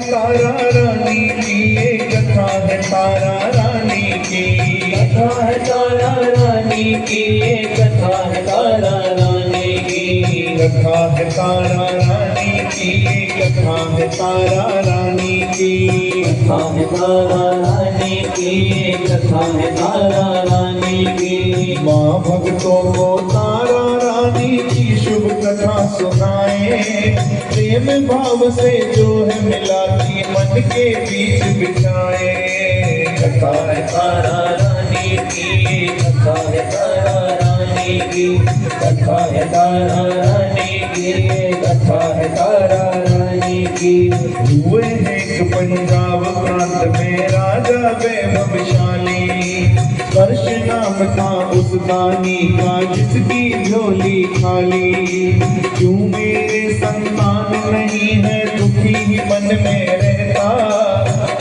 तारा रानी की, ये कथा है तारा रानी की, कथा है तारा रानी की, ये कथा है तारा रानी की, कथा है तारा रानी की, ये कथा है तारा रानी की, कथा है तारा रानी की, ये कथा है तारा रानी की। माँ भक्तों को तारा रानी की शुभ कथा सुनाए, प्रेम भाव से जो है मिलाती मन के बीच बिठाए। कथा है तारा रानी की, कथा है तारा रानी की, कथा है तारा रानी की, कथा है तारा रानी की। हुए एक पंजाब प्रांत में राजा वैभवशाली, स्पर्श नाम था उस दानी का जिसकी झोली खाली। क्यों मेरे संतान नहीं है दुखी ही मन में रहता,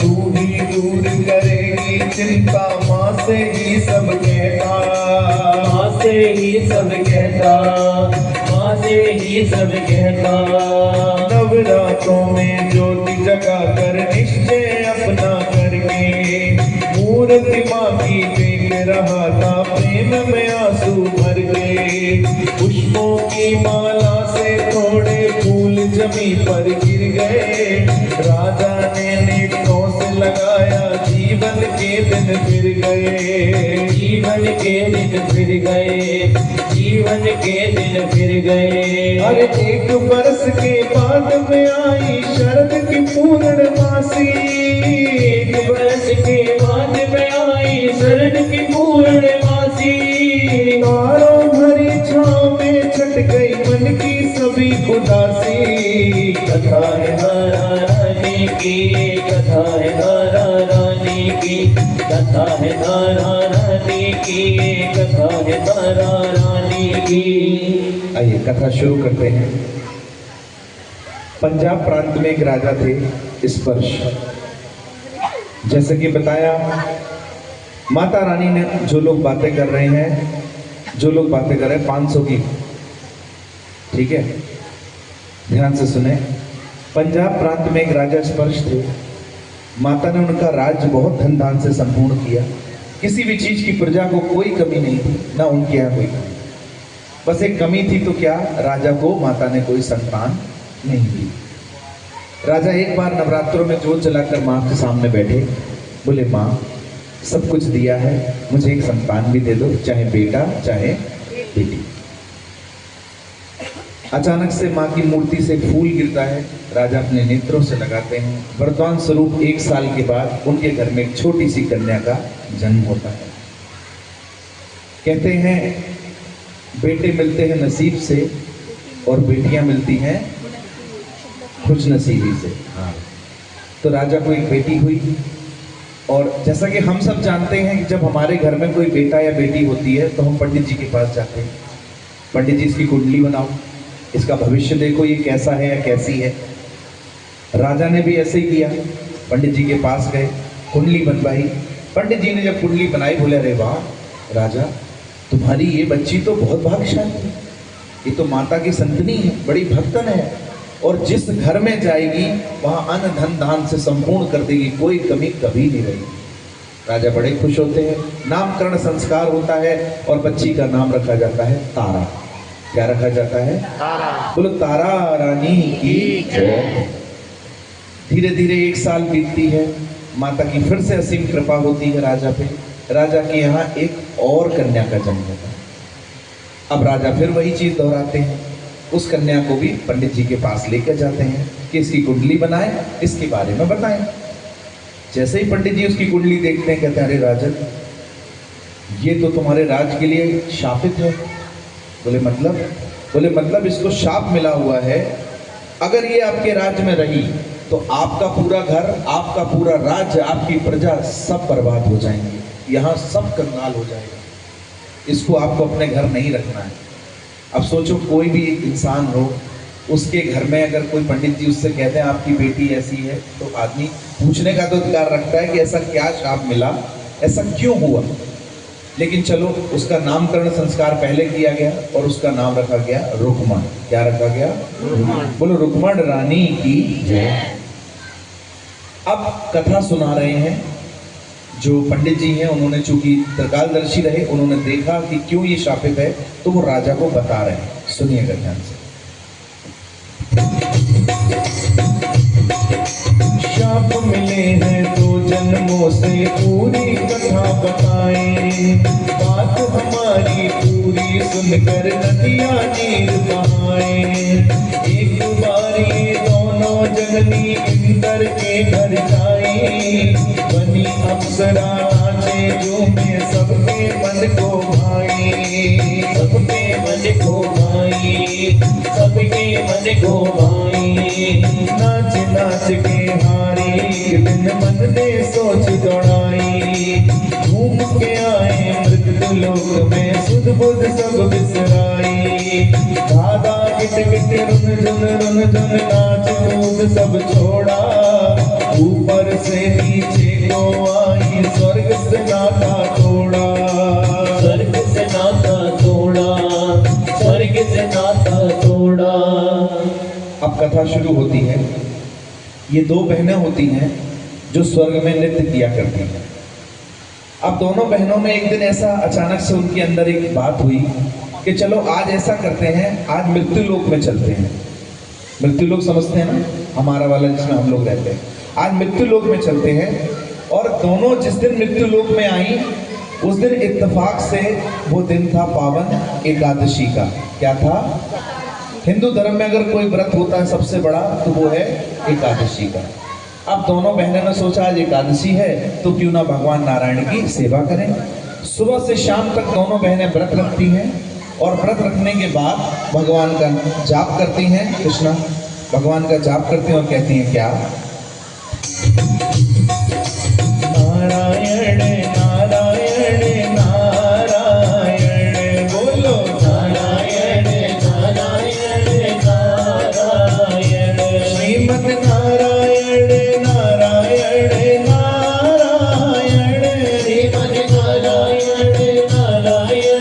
तू ही दूर करेगी चिंता माँ से ही सब कहता, माँ से ही सब कहता, माँ से ही सब कहता। नवरात्रों में ज्योति जगा कर निश्चय अपना करके, मूर्ति माँ की देख रहा था प्रेम में आंसू भर गए। पुष्पों की माला से थोड़े फूल जमी पर गिर गए, राजा ने नेत्रों से लगाया जीवन के दिन फिर गए, जीवन के दिन फिर गए, जीवन के दिन फिर गए। अरे एक बरस के बाद में आई शरद की पूर्णमासी, एक बरस के बाद में आई शरद की पूर्णमासी। तारों भरी छाँव में छट गई मन की सभी उदासी। कथा है तारा रानी की, कथा है तारा रानी की, कथा है तारा रानी की, कथा है तारा रानी की। आइए कथा शुरू करते हैं। पंजाब प्रांत में एक राजा थे स्पर्श। जैसे कि बताया, माता रानी ने जो लोग बातें कर रहे हैं, जो लोग बातें कर रहे हैं 500 की, ठीक है, ध्यान से सुने। पंजाब प्रांत में एक राजा स्पर्श थे। माता ने उनका राज्य बहुत धन धान से संपूर्ण किया। किसी भी चीज की प्रजा को कोई कमी नहीं थी, ना उनके यहाँ कोई कमी। बस एक कमी थी तो क्या, राजा को माता ने कोई संतान नहीं दी। राजा एक बार नवरात्रों में जोत जलाकर माँ के सामने बैठे, बोले माँ सब कुछ दिया है, मुझे एक संतान भी दे दो, चाहे बेटा चाहे बेटी। अचानक से माँ की मूर्ति से फूल गिरता है, राजा अपने नेत्रों से लगाते हैं। वरदान स्वरूप 1 साल के बाद उनके घर में एक छोटी सी कन्या का जन्म होता है। कहते हैं बेटे मिलते हैं नसीब से और बेटियां मिलती हैं खुश नसीबी से। हाँ, तो राजा को एक बेटी हुई। और जैसा कि हम सब जानते हैं कि जब हमारे घर में कोई बेटा या बेटी होती है तो हम पंडित जी के पास जाते हैं, पंडित जी इसकी कुंडली बनाओ, इसका भविष्य देखो, ये कैसा है या कैसी है। राजा ने भी ऐसे ही किया, पंडित जी के पास गए, कुंडली बनवाई। पंडित जी ने जब कुंडली बनाई बोले अरे वाह राजा, तुम्हारी ये बच्ची तो बहुत भाग्यशाली है, ये तो माता की संतनी है, बड़ी भक्तन है, और जिस घर में जाएगी वहाँ अन्न धन दान से संपूर्ण कर देगी, कोई कमी कभी नहीं रहेगी। राजा बड़े खुश होते हैं। नामकरण संस्कार होता है और बच्ची का नाम रखा जाता है तारा। क्या रखा जाता है? तारा। बोलो तारा रानी की जय। धीरे धीरे 1 साल बीतती है, माता की फिर से असीम कृपा होती है राजा पे। राजा के यहाँ एक और कन्या का जन्म होता है। अब राजा फिर वही चीज दोहराते हैं, उस कन्या को भी पंडित जी के पास लेकर जाते हैं कि इसकी कुंडली बनाएं, इसके बारे में बताएं। जैसे ही पंडित जी उसकी कुंडली देखते हैं, कहते हैं अरे राजन, ये तो तुम्हारे राज के लिए शापित है। बोले मतलब इसको शाप मिला हुआ है, अगर ये आपके राज्य में रही तो आपका पूरा घर, आपका पूरा राज्य, आपकी प्रजा सब बर्बाद हो जाएंगे, यहाँ सब कंगाल हो जाएगा, इसको आपको अपने घर नहीं रखना है। अब सोचो कोई भी इंसान हो, उसके घर में अगर कोई पंडित जी उससे कहते हैं आपकी बेटी ऐसी है, तो आदमी पूछने का तो अधिकार रखता है कि ऐसा क्या शाप मिला, ऐसा क्यों हुआ। लेकिन चलो, उसका नामकरण संस्कार पहले किया गया और उसका नाम रखा गया रुक्मण। क्या रखा गया? बोलो रुक्मण रानी की जय। अब कथा सुना रहे हैं जो पंडित जी हैं, उन्होंने चूंकि त्रिकालदर्शी रहे, उन्होंने देखा कि क्यों ये शापित है, तो वो राजा को बता रहे हैं। सुनिएगा ध्यान से। शाप मिले हैं तो जन्मों से पूरी कथा बताएं, बात हमारी पूरी सुनकर नदियां नीर बहाएं। एक बार ये दोनों जननी इंद्र के घर जाई, बनी अप्सरा नाचे झूमे सबके मन को भाई, सबके मन को भाई, सबके मन को भाई। नाच नाच के हारी एक दिन मन ने सोच दौड़ाई, घूम के आए मृत्यु लोक में सुध बुध सब बिसराई। दादा गिट गिट रुन झुन नाच कूद सब छोड़ा, ऊपर से नीचे को आई स्वर्ग से नाता तोड़ा, स्वर्ग से नाता तोड़ा, स्वर्ग से नाता तोड़ा। अब कथा शुरू होती है। ये दो बहनें होती हैं जो स्वर्ग में नृत्य किया करती हैं। अब दोनों बहनों में एक दिन ऐसा अचानक से उनके अंदर एक बात हुई कि चलो आज ऐसा करते हैं, आज मृत्यु लोक में चलते हैं। मृत्यु लोक समझते हैं ना, हमारा वाला जिसमें हम लोग रहते हैं। आज मृत्यु लोक में चलते हैं। और दोनों जिस दिन मृत्यु लोक में आई, उस दिन इत्तेफाक से वो दिन था पावन एकादशी का। क्या था? हिंदू धर्म में अगर कोई व्रत होता है सबसे बड़ा, तो वो है एकादशी का। अब दोनों बहनों ने सोचा आज एकादशी है तो क्यों ना भगवान नारायण की सेवा करें। सुबह से शाम तक दोनों बहनें व्रत रखती हैं, और व्रत रखने के बाद भगवान का जाप करती हैं। कृष्णा भगवान का जाप करती हैं और कहती हैं क्या? नारायण नारायण नारायण, बोलो नारायण नारायण नारायण, श्रीमद नारायण नारायण नारायण, श्रीमद नारायण नारायण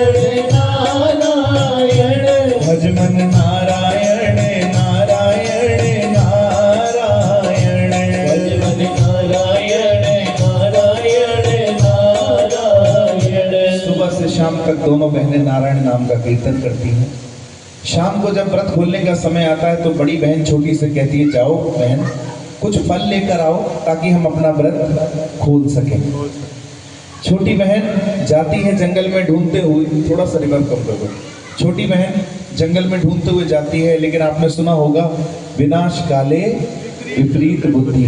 नारायण, भजमन नारायण नारायण नारायण, भजमन नारायण नारायण नारायण। सुबह से शाम तक दोनों बहनें नारायण नाम का कीर्तन करती हैं। शाम को जब व्रत खोलने का समय आता है तो बड़ी बहन छोटी से कहती है, जाओ बहन कुछ फल लेकर आओ ताकि हम अपना व्रत खोल सकें। छोटी बहन जाती है जंगल में ढूंढते हुए, थोड़ा सा रिवर्ब कम करो। छोटी बहन जंगल में ढूंढते हुए जाती है, लेकिन आपने सुना होगा विनाश काले विपरीत बुद्धि,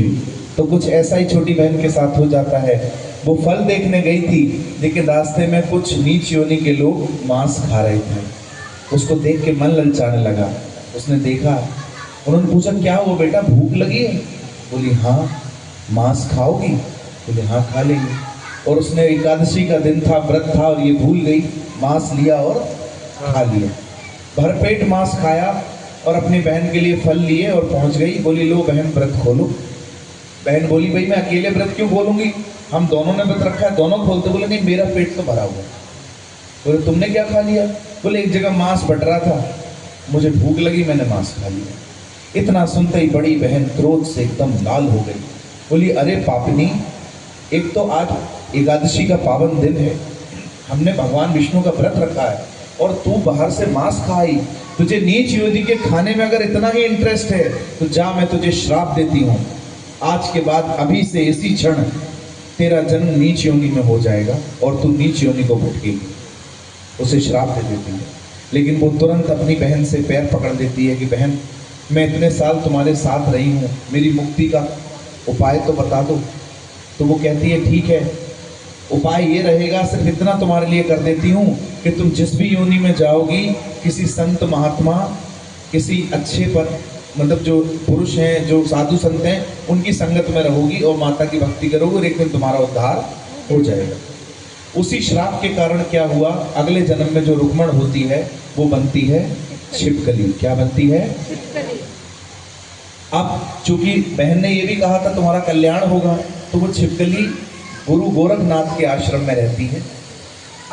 तो कुछ ऐसा ही छोटी बहन के साथ हो जाता है। वो फल देखने गई थी, लेकिन रास्ते में कुछ नीच योनि के लोग मांस खा रहे थे। उसको देख के मन ललचाने लगा। उसने देखा, उन्होंने पूछा क्या हुआ बेटा, भूख लगी है? बोली हाँ। मांस खाओगी? बोले हाँ खा लेंगे। और उसने एकादशी का दिन था, व्रत था, और ये भूल गई, मांस लिया और खा लिया। भरपेट मांस खाया और अपनी बहन के लिए फल लिए और पहुंच गई। बोली लो बहन व्रत खोलो। बहन बोली भाई मैं अकेले व्रत क्यों खोलूंगी, हम दोनों ने व्रत रखा है, दोनों खोलते। बोले नहीं मेरा पेट तो भरा हुआ। बोले तुमने क्या खा लिया? बोले एक जगह मांस बट रहा था, मुझे भूख लगी, मैंने मांस खा लिया। इतना सुनते ही बड़ी बहन क्रोध से एकदम लाल हो गई। बोली अरे पापनी, एक तो आज एकादशी का पावन दिन है, हमने भगवान विष्णु का व्रत रखा है, और तू बाहर से मांस खाई। तुझे नीच योनि के खाने में अगर इतना ही इंटरेस्ट है तो जा, मैं तुझे श्राप देती हूँ, आज के बाद अभी से इसी क्षण तेरा जन्म नीच योनि में हो जाएगा और तू नीच योनि को भटकेगी। उसे श्राप दे देती है। लेकिन वो तुरंत अपनी बहन से पैर पकड़ लेती है कि बहन मैं इतने साल तुम्हारे साथ रही हूँ, मेरी मुक्ति का उपाय तो बता दो। तो वो कहती है ठीक है, उपाय ये रहेगा, सिर्फ इतना तुम्हारे लिए कर देती हूँ कि तुम जिस भी योनि में जाओगी, किसी संत महात्मा, किसी अच्छे पर, मतलब जो पुरुष हैं, जो साधु संत हैं, उनकी संगत में रहोगी और माता की भक्ति करोगे और एक दिन तुम्हारा उद्धार हो जाएगा। उसी श्राप के कारण क्या हुआ, अगले जन्म में जो रुक्मण होती है वो बनती है छिपकली। क्या बनती है? अब चूंकि बहन ने ये भी कहा था तुम्हारा कल्याण होगा, तो वो छिपकली गुरु गोरखनाथ के आश्रम में रहती है।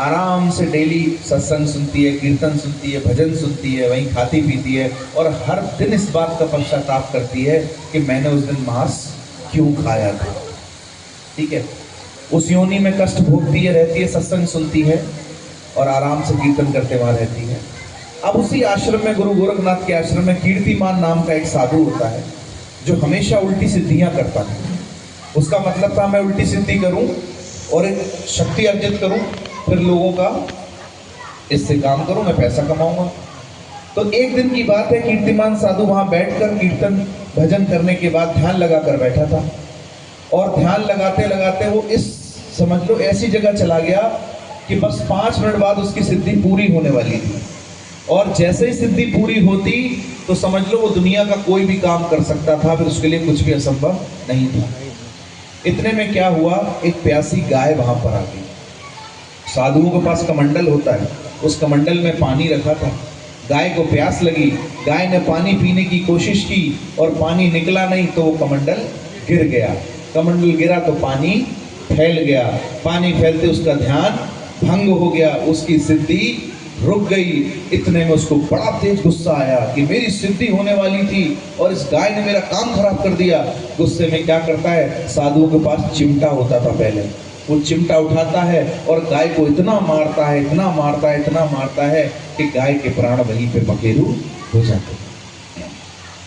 आराम से डेली सत्संग सुनती है, कीर्तन सुनती है, भजन सुनती है, वहीं खाती पीती है, और हर दिन इस बात का पश्चाताप करती है कि मैंने उस दिन मांस क्यों खाया था। ठीक है, उस योनि में कष्ट भोगती है, रहती है, सत्संग सुनती है और आराम से कीर्तन करते वहां रहती है। अब उसी आश्रम में, गुरु गोरखनाथ के आश्रम में कीर्तिमान नाम का एक साधु होता है जो हमेशा उल्टी सिद्धियां करता है। उसका मतलब था मैं उल्टी सिद्धि करूं और एक शक्ति अर्जित करूं, फिर लोगों का इससे काम करूं, मैं पैसा कमाऊंगा। तो एक दिन की बात है, कीर्तिमान साधु वहां बैठकर कीर्तन भजन करने के बाद ध्यान लगाकर बैठा था और ध्यान लगाते लगाते वो इस, समझ लो, ऐसी जगह चला गया कि बस 5 मिनट बाद उसकी सिद्धि पूरी होने वाली थी। और जैसे ही सिद्धि पूरी होती तो समझ लो वो दुनिया का कोई भी काम कर सकता था, फिर उसके लिए कुछ भी असंभव नहीं था। इतने में क्या हुआ, एक प्यासी गाय वहां पर आ गई। साधुओं के पास कमंडल होता है, उस कमंडल में पानी रखा था। गाय को प्यास लगी, गाय ने पानी पीने की कोशिश की और पानी निकला नहीं तो वो कमंडल गिर गया। कमंडल गिरा तो पानी फैल गया, पानी फैलते उसका ध्यान भंग हो गया, उसकी सिद्धि रुक गई। इतने में उसको बड़ा तेज गुस्सा आया कि मेरी सिद्धि होने वाली थी और इस गाय ने मेरा काम खराब कर दिया। गुस्से में क्या करता है, साधुओं के पास चिमटा होता था पहले, वो चिमटा उठाता है और गाय को इतना मारता है, इतना मारता है, इतना मारता है कि गाय के प्राण वहीं पे पखेरु हो जाते हैं।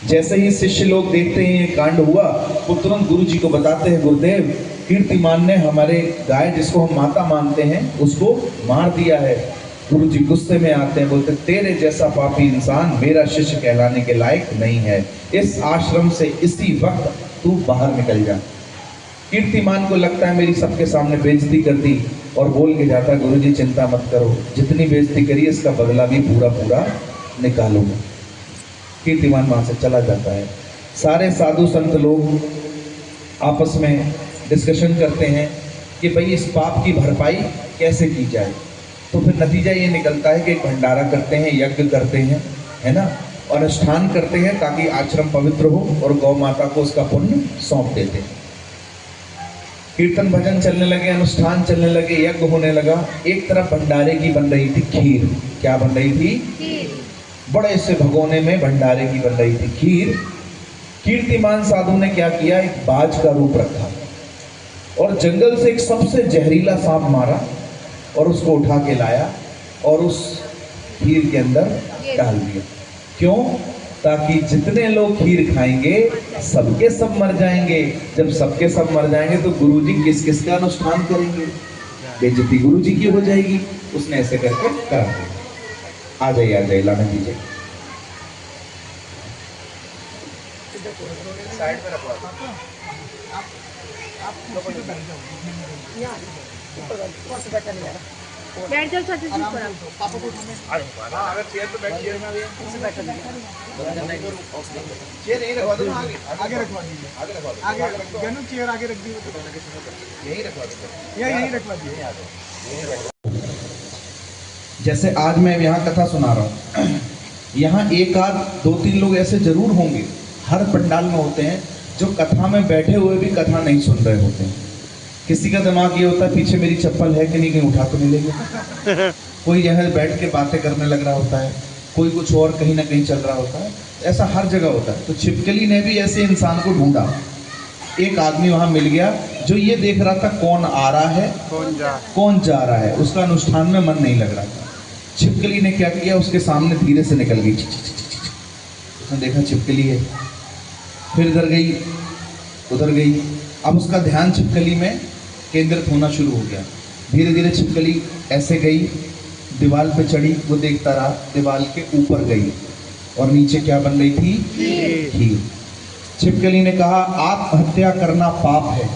जैसे ही शिष्य लोग देखते हैं ये कांड हुआ, वो तुरंत गुरु जी को बताते हैं, गुरुदेव कीर्तिमान ने हमारे गाय जिसको हम माता मानते हैं उसको मार दिया है। गुरु जी गुस्से में आते हैं, बोलते तेरे जैसा पापी इंसान मेरा शिष्य कहलाने के लायक नहीं है, इस आश्रम से इसी वक्त तू बाहर निकल जा। कीर्तिमान को लगता है मेरी सबके सामने बेइज्जती कर दी और बोल के जाता है, गुरु जी चिंता मत करो, जितनी बेइज्जती करी इसका बदला भी पूरा पूरा निकालूंगा। कीर्तिमान वहां से चला जाता है। सारे साधु संत लोग आपस में डिस्कशन करते हैं कि भाई इस पाप की भरपाई कैसे की जाए। तो फिर नतीजा ये निकलता है कि एक भंडारा करते हैं, यज्ञ करते हैं, है ना, और अनुष्ठान करते हैं ताकि आश्रम पवित्र हो और गौ माता को उसका पुण्य सौंप देते हैं। कीर्तन भजन चलने लगे, अनुष्ठान चलने लगे, यज्ञ होने लगा। एक तरफ भंडारे की बन रही थी खीर। क्या बन रही थी? बड़े से भगोने में भंडारे की बन रही थी खीर। कीर्तिमान साधु ने क्या किया, एक बाज का रूप रखा और जंगल से एक सबसे जहरीला सांप मारा और उसको उठा के लाया और उस खीर के अंदर डाल दिया। क्यों? ताकि जितने लोग खीर खाएंगे सबके सब मर जाएंगे। जब सबके सब मर जाएंगे तो गुरुजी किस किस का अनुष्ठान करेंगे, बेइज्जती गुरुजी की हो जाएगी। उसने ऐसे करके करा दिया। आ जाइए लाने दीजिए। साइड में रखवा बैठ जाओ चाचा जी पर पापा को अगर चेयर पे बैठ, चेयर में उसे बैठा दीजिए। चेयर यहीं रखवा दो ना, आगे रखवा दीजिए, आगे रखवा दो, आगे गनु चेयर आगे रख दीजिए, यहीं रखवा दो, यहीं रखवा दीजिए। जैसे आज मैं यहाँ कथा सुना रहा हूँ, यहाँ एक आध 2-3 लोग ऐसे जरूर होंगे, हर पंडाल में होते हैं, जो कथा में बैठे हुए भी कथा नहीं सुन रहे होते हैं। किसी का दिमाग ये होता है पीछे मेरी चप्पल है कि नहीं, कहीं उठा तो नहीं लेंगे। कोई यहाँ बैठ के बातें करने लग रहा होता है, कोई कुछ और कहीं ना कहीं चल रहा होता है। ऐसा हर जगह होता है। तो छिपकली ने भी ऐसे इंसान को ढूंढा। एक आदमी वहां मिल गया जो ये देख रहा था कौन आ रहा है, कौन जा रहा है। उसका अनुष्ठान में मन नहीं लग रहा था। छिपकली ने क्या किया, उसके सामने धीरे से निकल गई। उसने देखा छिपकली है, फिर इधर गई, उधर गई। अब उसका ध्यान छिपकली में केंद्रित होना शुरू हो गया। धीरे धीरे छिपकली ऐसे गई, दीवार पे चढ़ी, वो देखता रहा, दीवार के ऊपर गई और नीचे क्या बन रही थी? खीर। छिपकली ने कहा आत्महत्या करना पाप है,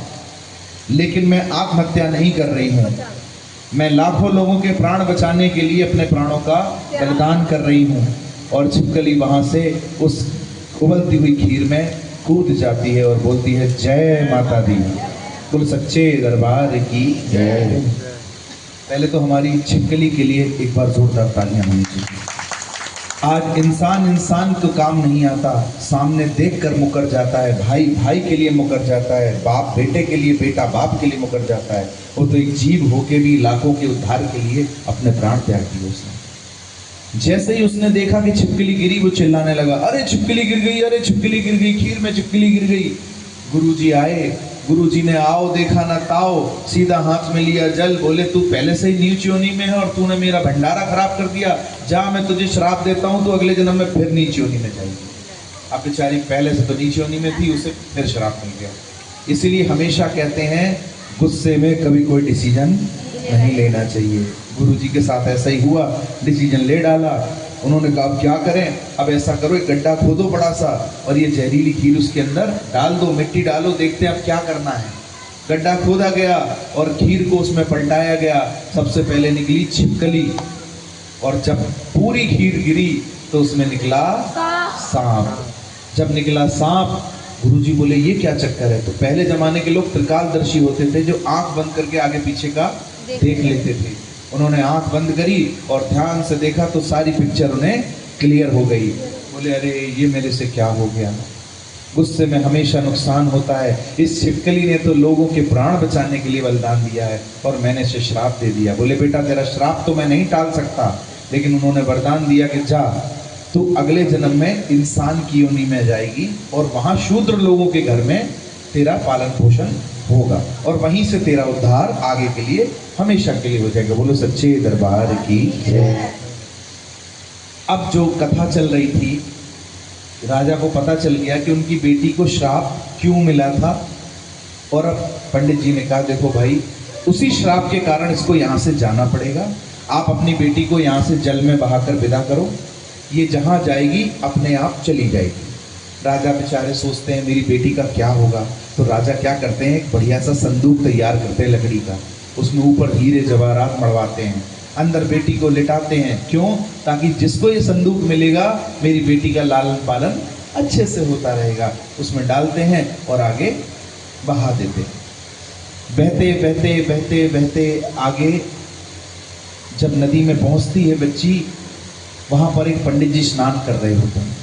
लेकिन मैं आत्महत्या नहीं कर रही हूँ। मैं लाखों लोगों के प्राण बचाने के लिए अपने प्राणों का बलिदान कर रही हूँ। और छिपकली वहां से उस उबलती हुई खीर में कूद जाती है और बोलती है जय माता दी, कुल सच्चे दरबार की जय। पहले तो हमारी छिपकली के लिए एक बार जोरदार तालियां होनी चाहिए। आज इंसान को काम नहीं आता, सामने देखकर मुकर जाता है, भाई भाई के लिए मुकर जाता है, बाप बेटे के लिए, बेटा बाप के लिए मुकर जाता है। वो तो एक जीव होके भी लाखों के उद्धार के लिए अपने प्राण त्याग दिए उसने। जैसे ही उसने देखा कि छिपकली गिरी, वो चिल्लाने लगा अरे छिपकली गिर गई, अरे छिपकली गिर गई, खीर में छिपकली गिर गई। गुरुजी आए, गुरुजी ने आओ देखा ना ताओ, सीधा हाथ में लिया जल, बोले तू पहले से ही नीच योनि में है और तूने मेरा भंडारा खराब कर दिया, जा मैं तुझे श्राप देता हूँ, तो अगले जन्म में फिर नीच योनि में जाएगी। अब बेचारी पहले से तो नीच योनि में थी, उसे फिर श्राप मिल गया। इसीलिए हमेशा कहते हैं गुस्से में कभी कोई डिसीजन नहीं लेना चाहिए। गुरुजी के साथ ऐसा ही हुआ, डिसीजन ले डाला। उन्होंने कहा अब क्या करें, अब ऐसा करो एक गड्ढा खोदो बड़ा सा और ये जहरीली खीर उसके अंदर डाल दो, मिट्टी डालो, देखते हैं अब क्या करना है। गड्ढा खोदा गया और खीर को उसमें पलटाया गया। सबसे पहले निकली छिपकली और जब पूरी खीर गिरी तो उसमें निकला सांप। जब निकला सांप, गुरुजी बोले ये क्या चक्कर है। तो पहले जमाने के लोग त्रिकालदर्शी होते थे, जो आंख बंद करके आगे पीछे का देख लेते थे। उन्होंने आंख बंद करी और ध्यान से देखा तो सारी पिक्चर उन्हें क्लियर हो गई। बोले अरे ये मेरे से क्या हो गया। गुस्से में हमेशा नुकसान होता है। इस छिपकली ने तो लोगों के प्राण बचाने के लिए बलिदान दिया है और मैंने इसे श्राप दे दिया। बोले बेटा तेरा श्राप तो मैं नहीं टाल सकता, लेकिन उन्होंने वरदान दिया कि जा तू अगले जन्म में इंसान की योनि में जाएगी और वहां शूद्र लोगों के घर में तेरा पालन पोषण होगा और वहीं से तेरा उद्धार आगे के लिए हमेशा के लिए हो जाएगा। बोलो सच्चे दरबार की जय। अब जो कथा चल रही थी, राजा को पता चल गया कि उनकी बेटी को श्राप क्यों मिला था। और अब पंडित जी ने कहा देखो भाई, उसी श्राप के कारण इसको यहाँ से जाना पड़ेगा। आप अपनी बेटी को यहाँ से जल में बहाकर विदा करो, ये जहाँ जाएगी अपने आप चली जाएगी। राजा बेचारे सोचते हैं मेरी बेटी का क्या होगा। तो राजा क्या करते हैं, एक बढ़िया सा संदूक तैयार करते हैं लकड़ी का, उसमें ऊपर हीरे जवाहरात मढ़वाते हैं, अंदर बेटी को लिटाते हैं। क्यों? ताकि जिसको ये संदूक मिलेगा मेरी बेटी का लालन पालन अच्छे से होता रहेगा। उसमें डालते हैं और आगे बहा देते हैं। बहते बहते बहते बहते आगे जब नदी में पहुंचती है बच्ची, वहां पर एक पंडित जी स्नान कर रहे होते हैं।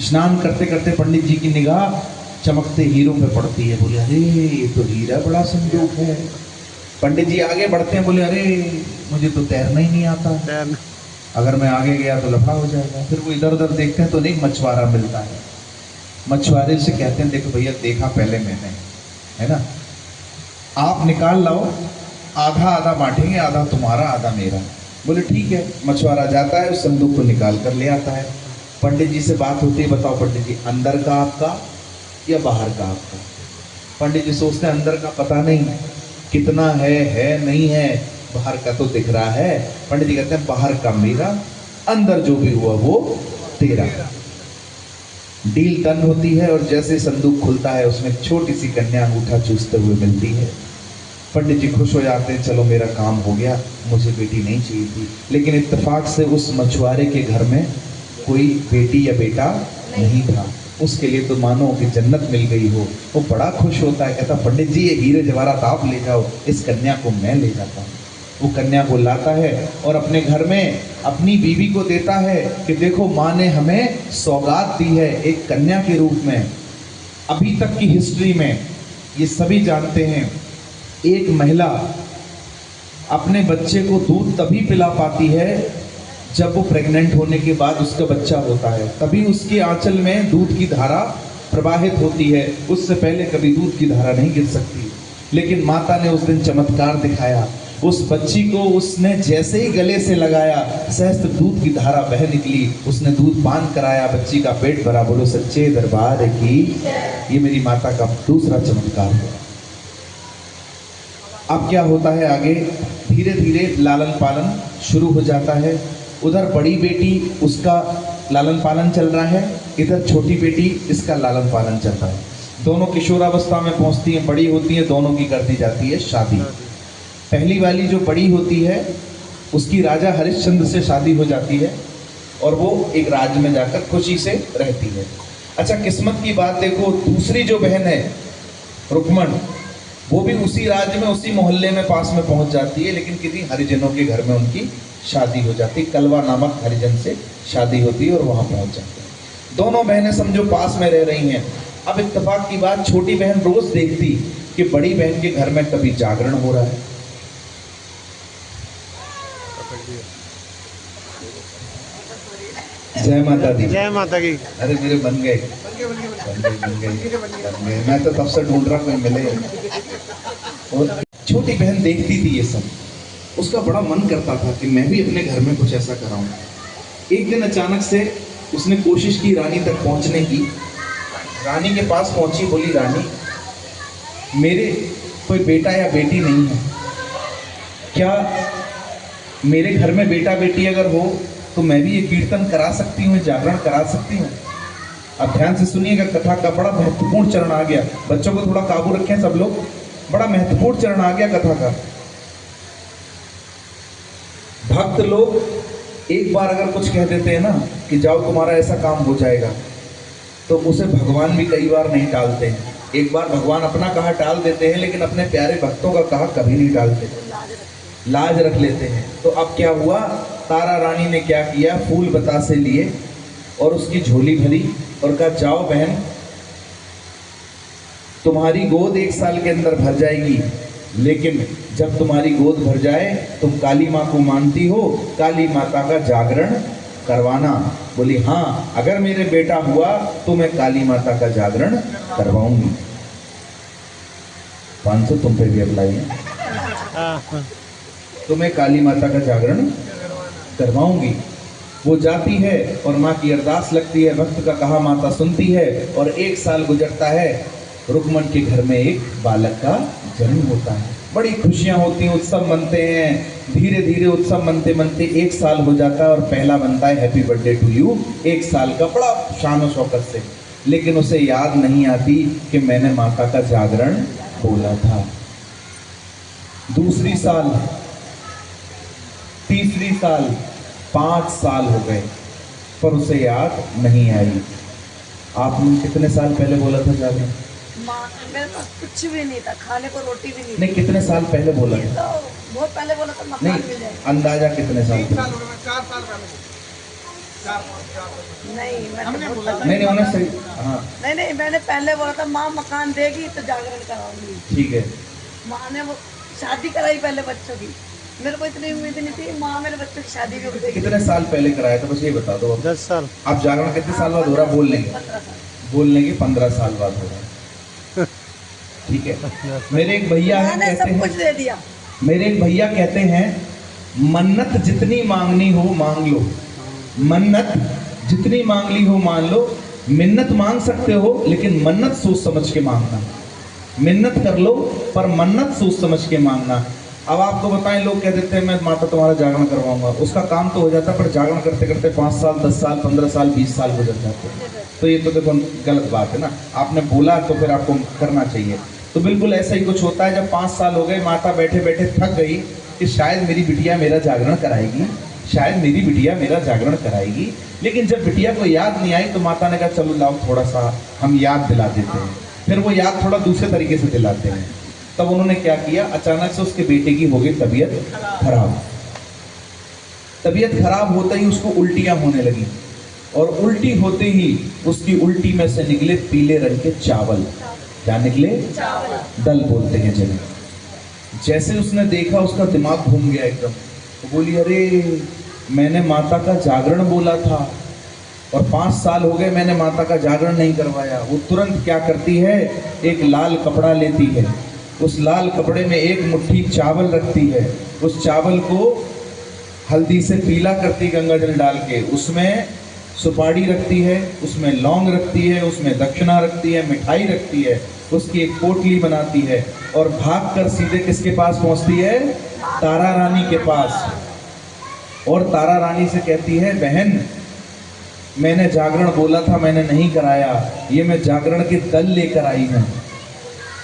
स्नान करते करते पंडित जी की निगाह चमकते हीरों पे पड़ती है। बोले अरे ये तो हीरा बड़ा संदूक है। पंडित जी आगे बढ़ते हैं, बोले अरे मुझे तो तैरना ही नहीं आता, अगर मैं आगे गया तो लफड़ा हो जाएगा। फिर वो इधर उधर देखते हैं तो नहीं मछुआरा मिलता है। मछुआरे से कहते हैं देखो भैया देखा पहले मैंने, है ना, आप निकाल लाओ, आधा आधा बांटेंगे, आधा तुम्हारा आधा मेरा। बोले ठीक है। मछुआरा जाता है, उस संदूक को निकाल कर ले आता है। पंडित जी से बात होती है, बताओ पंडित जी अंदर का आपका या बाहर का आपका। पंडित जी सोचते हैं अंदर का पता नहीं कितना है नहीं है, बाहर का तो दिख रहा है। पंडित जी कहते हैं बाहर का मेरा, अंदर जो भी हुआ वो तेरा। डील डन होती है और जैसे संदूक खुलता है उसमें छोटी सी कन्या अंगूठा चूसते हुए मिलती है। पंडित जी खुश हो जाते हैं, चलो मेरा काम हो गया, मुझे बेटी नहीं चाहिए थी। लेकिन इत्तेफाक से उस मछुआरे के घर में कोई बेटी या बेटा नहीं था। उसके लिए तो मानो कि जन्नत मिल गई हो। वो बड़ा खुश होता है, कहता पंडित जी ये हीरे जवाहरात आप ले जाओ, इस कन्या को मैं ले जाता हूँ। वो कन्या को लाता है और अपने घर में अपनी बीवी को देता है कि देखो माँ ने हमें सौगात दी है एक कन्या के रूप में। अभी तक की हिस्ट्री में ये सभी जानते हैं, एक महिला अपने बच्चे को दूध तभी पिला पाती है जब वो प्रेग्नेंट होने के बाद उसका बच्चा होता है, तभी उसके आंचल में दूध की धारा प्रवाहित होती है। उससे पहले कभी दूध की धारा नहीं गिर सकती। लेकिन माता ने उस दिन चमत्कार दिखाया, उस बच्ची को उसने जैसे ही गले से लगाया सहस्त्र दूध की धारा बह निकली। उसने दूध पान कराया, बच्ची का पेट भरा। बोलो सच्चे दरबार की। ये मेरी माता का दूसरा चमत्कार है। अब क्या होता है आगे, धीरे धीरे लालन पालन शुरू हो जाता है। उधर बड़ी बेटी उसका लालन पालन चल रहा है, इधर छोटी बेटी इसका लालन पालन चल रहा है। दोनों किशोरावस्था में पहुंचती हैं, बड़ी होती हैं, दोनों की कर दी जाती है शादी। पहली वाली जो बड़ी होती है उसकी राजा हरिश्चंद्र से शादी हो जाती है और वो एक राज्य में जाकर खुशी से रहती है। अच्छा किस्मत की बात देखो, दूसरी जो बहन है रुक्मण, वो भी उसी राज्य में उसी मोहल्ले में पास में पहुंच जाती है, लेकिन किसी हरिजनों के घर में उनकी शादी हो जाती है। कलवा नामक हरिजन से शादी होती है और वहां पहुंच जाती है। दोनों बहनें समझो पास में रह रही हैं। अब इत्तेफाक की बात, छोटी बहन रोज देखती कि बड़ी बहन के घर में कभी जागरण हो रहा है, जय माता दी। जय माता की। अरे मेरे बन गए, बन गए। मैं तो तब से ढूंढ रहा कोई मिले। और छोटी बहन देखती थी ये सब, उसका बड़ा मन करता था कि मैं भी अपने घर में कुछ ऐसा कराऊं। एक दिन अचानक से उसने कोशिश की रानी तक पहुंचने की। रानी के पास पहुंची, बोली रानी मेरे कोई बेटा या बेटी नहीं है, क्या मेरे घर में बेटा बेटी अगर हो तो मैं भी ये कीर्तन करा सकती हूँ, जागरण करा सकती हूँ। अब ध्यान से सुनिएगा, कथा का बड़ा महत्वपूर्ण चरण आ गया। बच्चों को थोड़ा काबू रखें सब लोग, बड़ा महत्वपूर्ण चरण आ गया कथा का। भक्त लोग एक बार अगर कुछ कह देते हैं ना कि जाओ तुम्हारा ऐसा काम हो जाएगा, तो उसे भगवान भी कई बार नहीं टालते हैं। एक बार भगवान अपना कहा टाल देते हैं, लेकिन अपने प्यारे भक्तों का कहा कभी नहीं टालते, लाज रख लेते हैं। तो अब क्या हुआ, तारा रानी ने क्या किया, फूल बतासे लिए और उसकी झोली भरी और कहा जाओ बहन, तुम्हारी गोद 1 साल के अंदर भर जाएगी, लेकिन जब तुम्हारी गोद भर जाए तुम काली माँ को मानती हो, काली माता का जागरण करवाना। बोली हाँ, अगर मेरे बेटा हुआ तो मैं काली माता का जागरण करवाऊंगी। 500 तुम पे भी अप्लाई है। तो मैं काली माता का जागरण करवाऊंगी। वो जाती है और माँ की अरदास लगती है, भक्त का कहा माता सुनती है, और 1 साल गुजरता है। रुक्मन के घर में एक बालक का जन्म होता है। बड़ी खुशियां होती हैं, उत्सव मनते हैं। धीरे धीरे उत्सव मनते मनते 1 साल हो जाता है और पहला बनता है हैप्पी बर्थडे टू यू, 1 साल का, बड़ा शान और शौकत से। लेकिन उसे याद नहीं आती कि मैंने माता का जागरण बोला था। दूसरी साल, तीसरी साल, 5 साल हो गए पर उसे याद नहीं आई। आपने कितने साल पहले बोला था जागरण? माँ मेरे पास कुछ भी नहीं था, खाने को रोटी भी नहीं नहीं, कितने साल पहले बोला थी। था? तो बहुत पहले बोला था मकान मिल नहीं, जाए। अंदाजा कितने साल पहले? 4 साल पहले। नहीं मैंने बोला नहीं नहीं, उन्हें सही, हाँ नहीं मैंने पहले बोला था माँ मकान देगी तो जागरण कराऊंगी। ठीक है। माँ ने वो शादी कराई पहले बच्चों की, मेरे को इतनी उम्मीद नहीं थी माँ मेरे बच्चों की शादी भी करेगी। कितने साल पहले कराया था बस ये बता दो। 10 साल। आप जागरण कितने साल बाद हो रहा बोल लेंगे? 15 साल। बोल लेंगे 15 साल बाद हो रहा। ठीक है। मेरे एक भैया हैं, मैंने कहते सब कुछ हैं, दे दिया। मेरे एक भैया कहते हैं मन्नत जितनी मांगनी हो मांग लो, मन्नत जितनी मांग ली हो मान लो। मिन्नत मांग सकते हो लेकिन मन्नत सोच समझ के मांगना। मिन्नत कर लो पर मन्नत सोच समझ के मांगना। अब आपको बताएं, लोग कह देते हैं मैं माता तुम्हारा जागरण करवाऊंगा, उसका काम तो हो जाता है, पर जागरण करते करते 5 साल, 10 साल, 15 साल, 20 साल गुजर जाते हैं। तो ये तो देखो गलत बात है ना। आपने बोला तो फिर आपको करना चाहिए। तो बिल्कुल ऐसा ही कुछ होता है। जब 5 साल हो गए, माता बैठे बैठे थक गई कि शायद मेरी बिटिया मेरा जागरण कराएगी, शायद मेरी बिटिया मेरा जागरण कराएगी। लेकिन जब बिटिया को याद नहीं आई तो माता ने कहा चलो लाओ थोड़ा सा हम याद दिला देते हैं। फिर वो याद थोड़ा दूसरे तरीके से दिलाते हैं। तब उन्होंने क्या किया, अचानक से उसके बेटे की हो गई तबीयत खराब। तबीयत खराब होते ही उसको उल्टियां होने लगी, और उल्टी होते ही उसकी उल्टी में से निकले पीले रंग के चावल। क्या निकले? दल बोलते हैं जिन्हें। जैसे उसने देखा उसका दिमाग घूम गया एकदम। तो बोली अरे मैंने माता का जागरण बोला था और 5 साल हो गए मैंने माता का जागरण नहीं करवाया। वो तुरंत क्या करती है, एक लाल कपड़ा लेती है, उस लाल कपड़े में एक मुट्ठी चावल रखती है, उस चावल को हल्दी से पीला करती गंगा जल डाल के, उसमें सुपारी रखती है, उसमें लौंग रखती है, उसमें दक्षिणा रखती है, मिठाई रखती है, उसकी एक पोटली बनाती है और भागकर सीधे किसके पास पहुंचती है? तारा रानी के पास। और तारा रानी से कहती है बहन मैंने जागरण बोला था मैंने नहीं कराया, ये मैं जागरण के दल लेकर आई हूँ,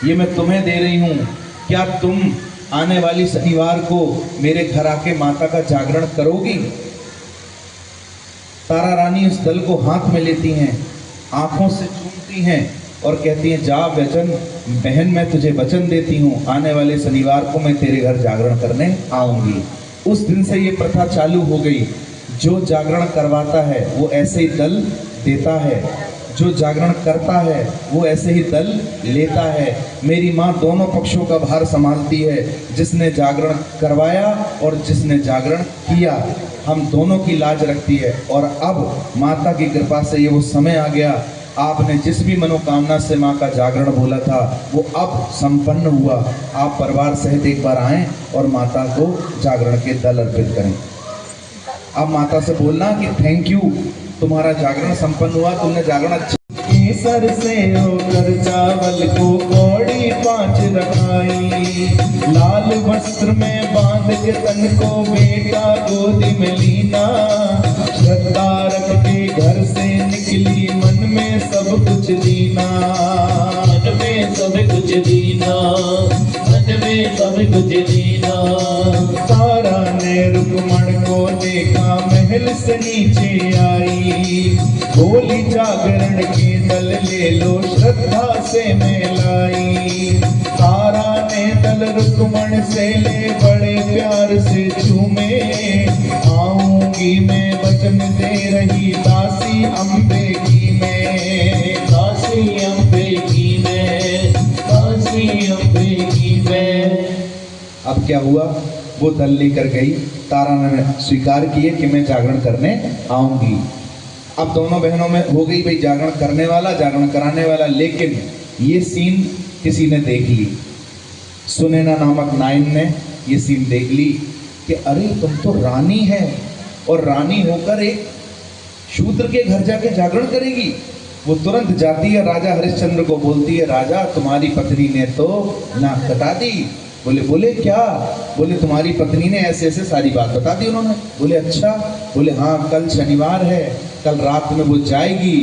ये मैं तुम्हें दे रही हूँ, क्या तुम आने वाली शनिवार को मेरे घर आके माता का जागरण करोगी? तारा रानी उस दल को हाथ में लेती हैं, आंखों से चूमती हैं और कहती हैं जा वचन बहन मैं तुझे वचन देती हूँ, आने वाले शनिवार को मैं तेरे घर जागरण करने आऊँगी। उस दिन से ये प्रथा चालू हो गई, जो जागरण करवाता है वो ऐसे ही दल देता है। जो जागरण करता है वो ऐसे ही दल लेता है। मेरी माँ दोनों पक्षों का भार संभालती है, जिसने जागरण करवाया और जिसने जागरण किया, हम दोनों की लाज रखती है। और अब माता की कृपा से ये वो समय आ गया, आपने जिस भी मनोकामना से माँ का जागरण बोला था वो अब संपन्न हुआ। आप परिवार सहित एक बार आएं और माता को जागरण के दल अर्पित करें। अब माता से बोलना कि थैंक यू, तुम्हारा जागरण संपन्न हुआ, तुमने जागरण अच्छा। केसर से होकर चावल को कौड़ी 5 रखाई, लाल वस्त्र में बांध के तन को बेटा गोदी में लीना, श्रद्धा रख के घर से निकली, मन में सब कुछ दीना, मन में सब कुछ दीना, मन में सब कुछ दीना। तारा ने रुक्मण को देखा, महल से नीचे आई, बोली जागरण के दल ले लो, श्रद्धा से मेलाई। तारा ने दल रुक्मण से ले, बड़े प्यार से चूमे, आऊंगी मैं वचन दे रही, दासी अम्बे की मैं, दासी अम्बे की मैं, दासी अम्बे की मैं। अब क्या हुआ, वो दल लेकर गई, तारा ने स्वीकार किए कि मैं जागरण करने आऊंगी। अब दोनों बहनों में हो गई भाई जागरण करने वाला, जागरण कराने वाला। लेकिन ये सीन किसी ने देख ली, सुनैना नामक नाइन ने ये सीन देख ली कि अरे तुम तो रानी है, और रानी होकर एक शूद्र के घर जाके जागरण करेगी। वो तुरंत जाती है, राजा हरिश्चंद्र को बोलती है, राजा तुम्हारी पत्नी ने तो नाक कटा दी। बोले क्या? बोले तुम्हारी पत्नी ने ऐसे ऐसे सारी बात बता दी उन्होंने। बोले अच्छा? बोले हाँ, कल शनिवार है, कल रात में वो जाएगी।